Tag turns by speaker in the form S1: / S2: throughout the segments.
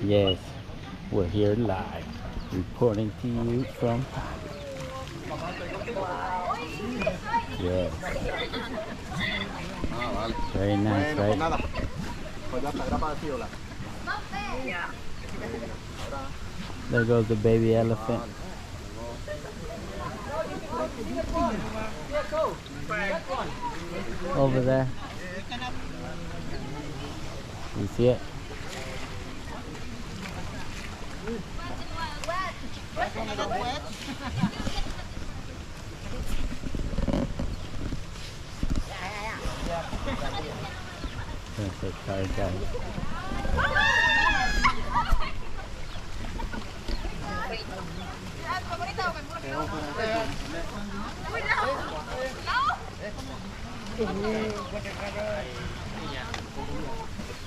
S1: Yes, we're here live, reporting to you from Thailand. Yes, very nice, right? There goes the baby elephant. Over there. You see it? That's a car guy.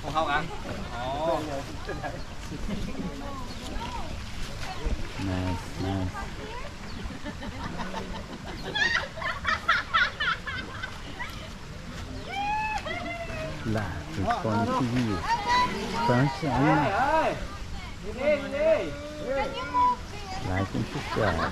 S2: Không không ăn. Ồ.
S1: Nice, nice. Live reporting to you from Thailand. Like and subscribe.